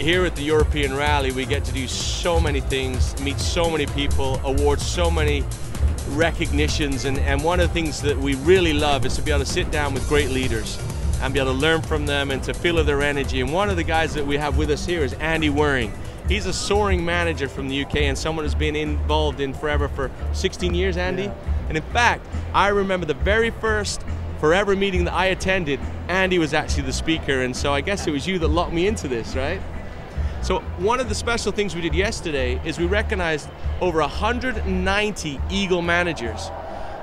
here at the European Rally, we get to do so many things, meet so many people, award so many recognitions, and one of the things that we really love is to be able to sit down with great leaders and be able to learn from them and to feel their energy. And one of the guys that we have with us here is Andy Waring. He's a soaring manager from the UK and someone who's been involved in Forever for 16 years, Andy. Yeah. And in fact, I remember the very first Forever meeting that I attended, Andy was actually the speaker, and so I guess it was you that locked me into this, right? So one of the special things we did yesterday is we recognized over 190 Eagle managers.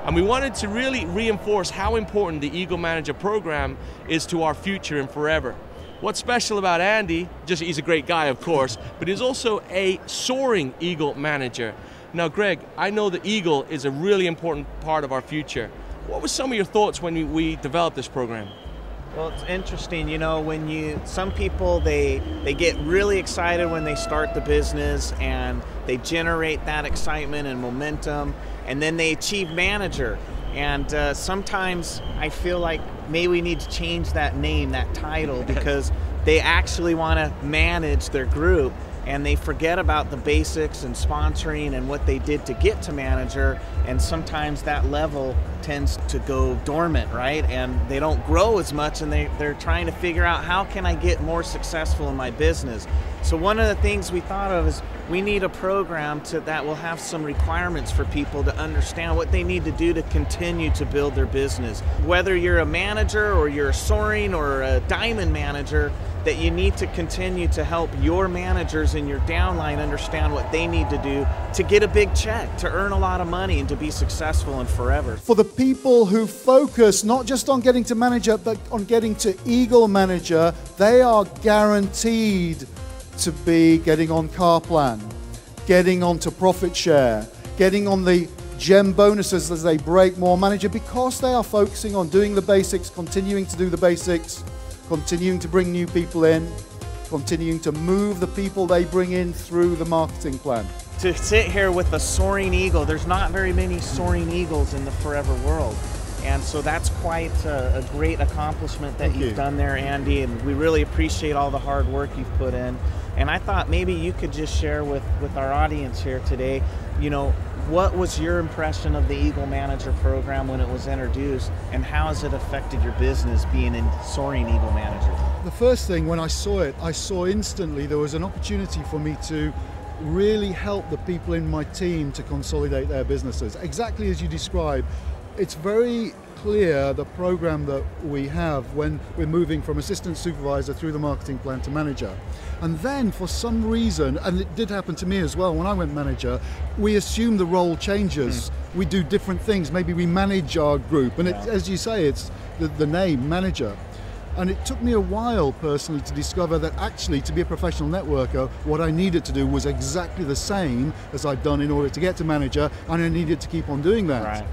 And we wanted to really reinforce how important the Eagle Manager program is to our future in Forever. What's special about Andy, just he's a great guy of course, but he's also a soaring Eagle manager. Now Greg, I know that Eagle is a really important part of our future. What were some of your thoughts when we developed this program? Well, it's interesting, you know, some people, they get really excited when they start the business and they generate that excitement and momentum, and then they achieve manager. And sometimes I feel like maybe we need to change that name, that title, because they actually want to manage their group and they forget about the basics and sponsoring and what they did to get to manager, and sometimes that level tends to go dormant, right? And they don't grow as much, and they're trying to figure out, how can I get more successful in my business? So one of the things we thought of is we need a program that will have some requirements for people to understand what they need to do to continue to build their business. Whether you're a manager or you're a soaring or a diamond manager, that you need to continue to help your managers in your downline understand what they need to do to get a big check, to earn a lot of money, and to be successful in Forever. For the people who focus not just on getting to manager, but on getting to Eagle Manager, they are guaranteed to be getting on car plan, getting onto profit share, getting on the gem bonuses as they break more manager, because they are focusing on doing the basics, continuing to do the basics, continuing to bring new people in, continuing to move the people they bring in through the marketing plan. To sit here with a soaring eagle, there's not very many soaring eagles in the Forever world. And so that's quite a great accomplishment that you've done there, Andy, and we really appreciate all the hard work you've put in. And I thought maybe you could just share with our audience here today, you know, what was your impression of the Eagle Manager program when it was introduced, and how has it affected your business being a soaring Eagle Manager? The first thing, when I saw it, I saw instantly there was an opportunity for me to really help the people in my team to consolidate their businesses. Exactly as you described, it's very clear the program that we have when we're moving from assistant supervisor through the marketing plan to manager. And then for some reason, and it did happen to me as well when I went manager, we assume the role changes. We do different things. Maybe we manage our group, and as you say, it's the name, manager. And it took me a while personally to discover that actually to be a professional networker, what I needed to do was exactly the same as I'd done in order to get to manager, and I needed to keep on doing that. Right.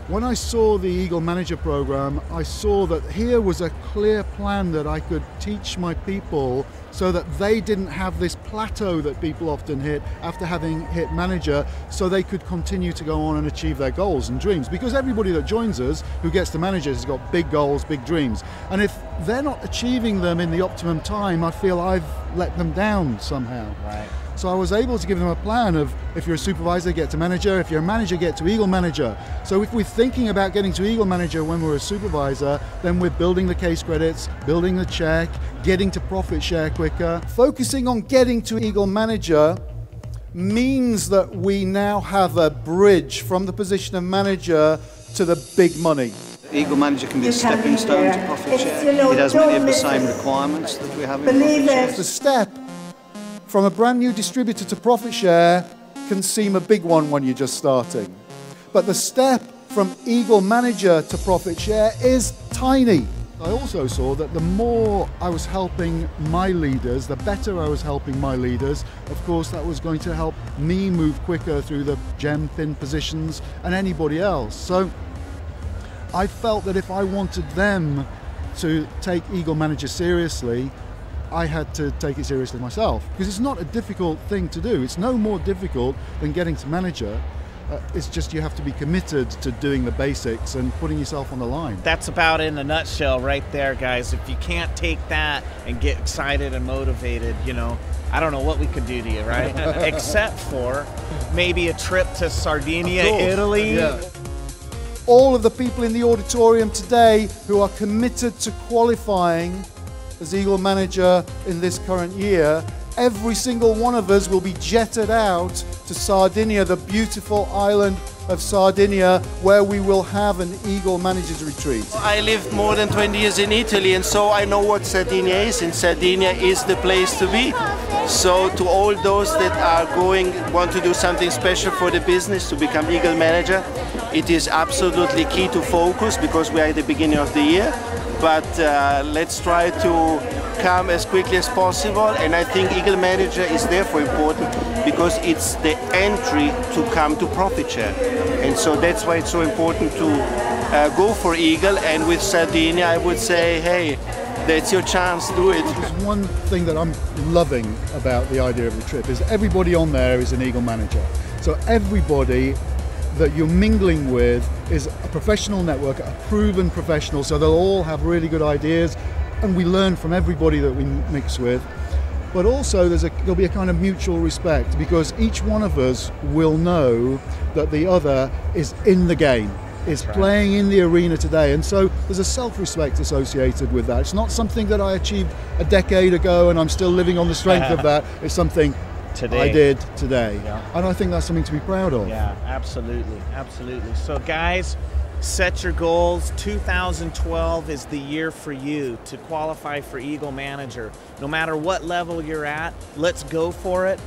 When I saw the Eagle Manager program, I saw that here was a clear plan that I could teach my people so that they didn't have this plateau that people often hit after having hit manager, so they could continue to go on and achieve their goals and dreams. Because everybody that joins us who gets to manager has got big goals, big dreams. And if they're not achieving them in the optimum time, I feel I've let them down somehow. Right. So I was able to give them a plan of, if you're a supervisor, get to manager. If you're a manager, get to Eagle Manager. So if we're thinking about getting to Eagle Manager when we're a supervisor, then we're building the case credits, building the check, getting to profit share quicker. Focusing on getting to Eagle Manager means that we now have a bridge from the position of manager to the big money. Eagle Manager can be a stepping stone to profit share. It has many of the same requirements that we have in profit share. The step from a brand new distributor to profit share can seem a big one when you're just starting. But the step from Eagle Manager to profit share is tiny. I also saw that the more I was helping my leaders, the better I was helping my leaders. Of course, that was going to help me move quicker through the gem pin positions and anybody else. So I felt that if I wanted them to take Eagle Manager seriously, I had to take it seriously myself, because it's not a difficult thing to do. It's no more difficult than getting to manager. It's just you have to be committed to doing the basics and putting yourself on the line. That's about it in a nutshell right there, guys. If you can't take that and get excited and motivated, you know, I don't know what we could do to you, right? Except for maybe a trip to Sardinia, Italy. Yeah. All of the people in the auditorium today who are committed to qualifying as Eagle Manager in this current year, every single one of us will be jetted out to Sardinia, the beautiful island of Sardinia, where we will have an Eagle Managers retreat. I lived more than 20 years in Italy, and so I know what Sardinia is, and Sardinia is the place to be. So to all those that are want to do something special for the business, to become Eagle Manager, it is absolutely key to focus, because we are at the beginning of the year. But let's try to come as quickly as possible, and I think Eagle Manager is therefore important because it's the entry to come to profit share, and so that's why it's so important to go for Eagle. And with Sardinia, I would say, hey, that's your chance, do it. There's one thing that I'm loving about the idea of the trip is everybody on there is an Eagle Manager. So everybody that you're mingling with is a professional networker, a proven professional, so they'll all have really good ideas, and we learn from everybody that we mix with. But also there'll be a kind of mutual respect, because each one of us will know that the other is in the game, is playing in the arena today, and so there's a self-respect associated with that. It's not something that I achieved a decade ago and I'm still living on the strength of that. It's something today. I did today. Yeah. And I think that's something to be proud of. Yeah, absolutely, absolutely. So guys, set your goals. 2012 is the year for you to qualify for Eagle Manager. No matter what level you're at, let's go for it.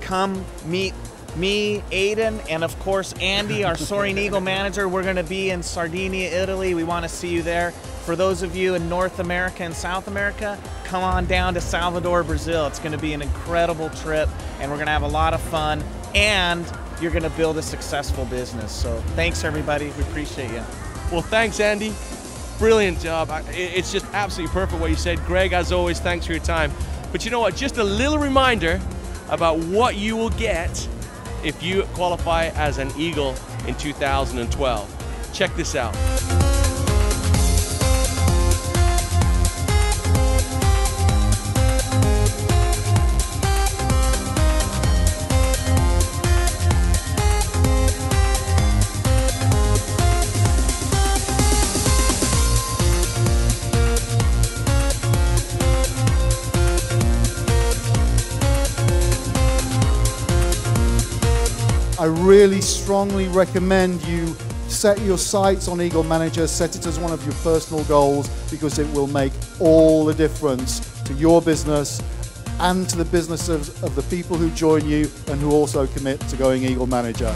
Come meet me, Aiden, and of course Andy, our Soaring Eagle Manager. We're going to be in Sardinia, Italy. We want to see you there. For those of you in North America and South America, come on down to Salvador, Brazil. It's going to be an incredible trip, and we're going to have a lot of fun, and you're going to build a successful business. So thanks, everybody. We appreciate you. Well, thanks, Andy. Brilliant job. It's just absolutely perfect what you said. Greg, as always, thanks for your time. But you know what? Just a little reminder about what you will get if you qualify as an Eagle in 2012. Check this out. I really strongly recommend you set your sights on Eagle Manager, set it as one of your personal goals, because it will make all the difference to your business and to the business of the people who join you and who also commit to going Eagle Manager.